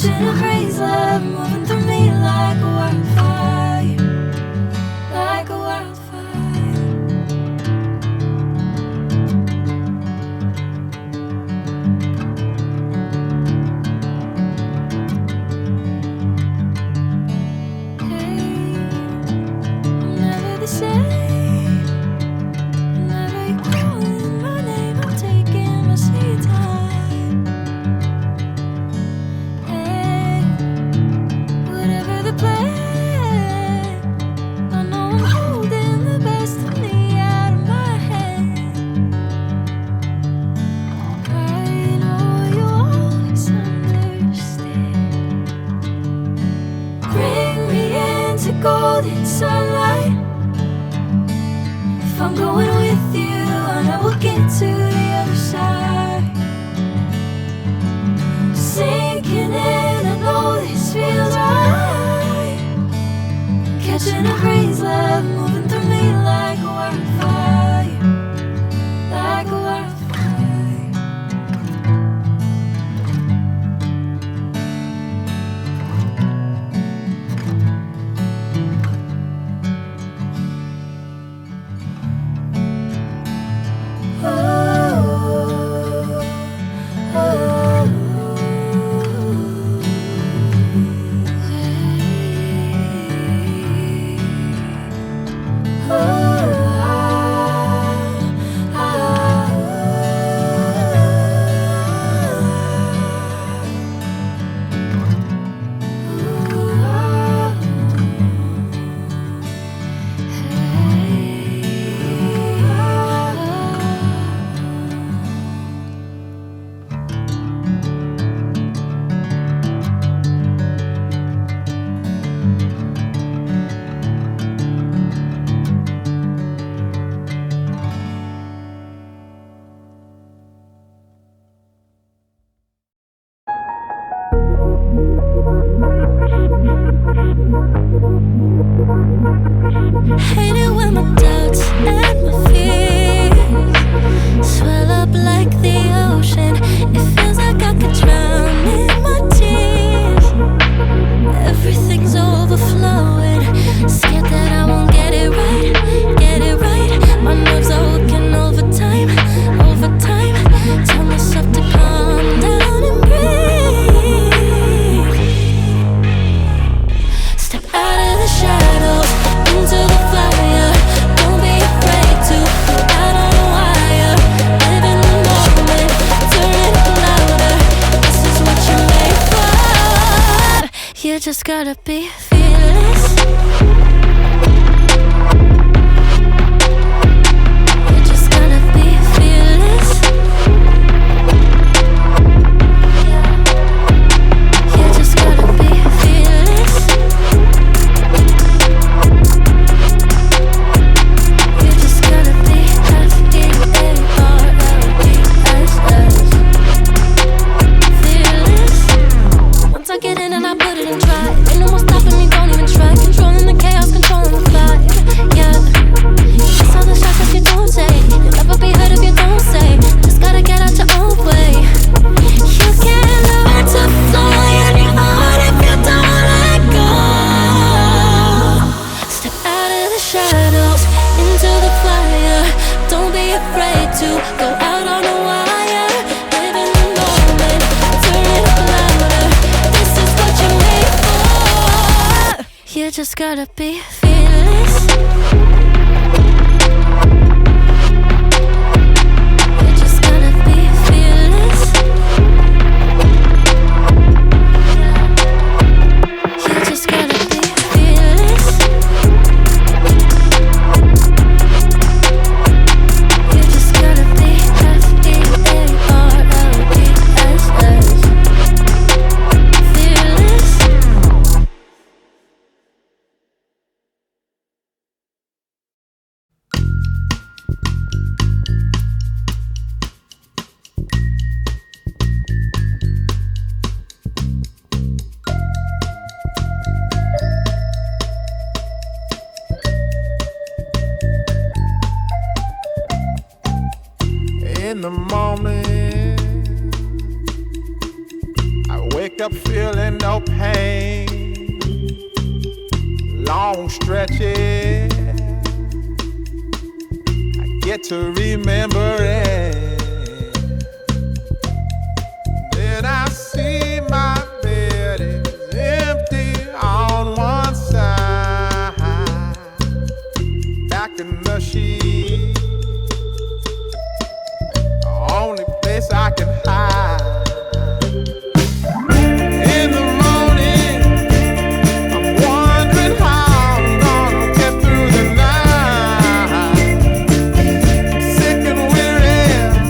Catching a breeze, love moving through me like a wildfire, like a wildfire. Hey, I'm never the same. Whenever you're calling my name, I'm taking my sweet time. Hey, whatever the plan, I know I'm holding the best of me out of my head. I know you always understand. Bring me into golden sunlight. If I'm going with you, I know we'll get to the other side. Sinking in, I know this feels right. Catching a breeze, love moving through me like a wildfire, like a wildfire. Hate it when my doubts and my fears swell up like the ocean. It feels like I could drown in my tears. Everything's overflowing. Scared that I won't get it right, get it right. My nerves are working overtime, overtime. Tell myself to calm down and breathe. Step out of the shadows into the fire. Don't be afraid to go out on a wire. Live in the moment, turn it up louder. This is what you're made for. You just gotta be fearless. You just gotta be fearless. You just gotta be fearless. You just gotta be fearless. Once I get in and I put it in drive, ain't no more stopping me, don't even try. Controlling the chaos, controlling the vibe, yeah. That's all the shots that you don't take. You'll never be heard if you don't say. Just gotta get out your own way. You can't learn to fly on your own if you don't let go. Step out of the shadows into the fire. Don't be afraid to go out on a wire. Live in the moment, turn it up louder. This is what you're made for. You just gotta be fearless. You just gotta be fearless. You just gotta be fearless. You just gotta be fearless. In the morning, I wake wake up feeling no pain. Long stretches, I get to remember it. Then I see my bed is empty on one side. Back in the sheet, the only place I can hide. In the morning, I'm wondering how I'm gonna get through the night. I'm sick and weary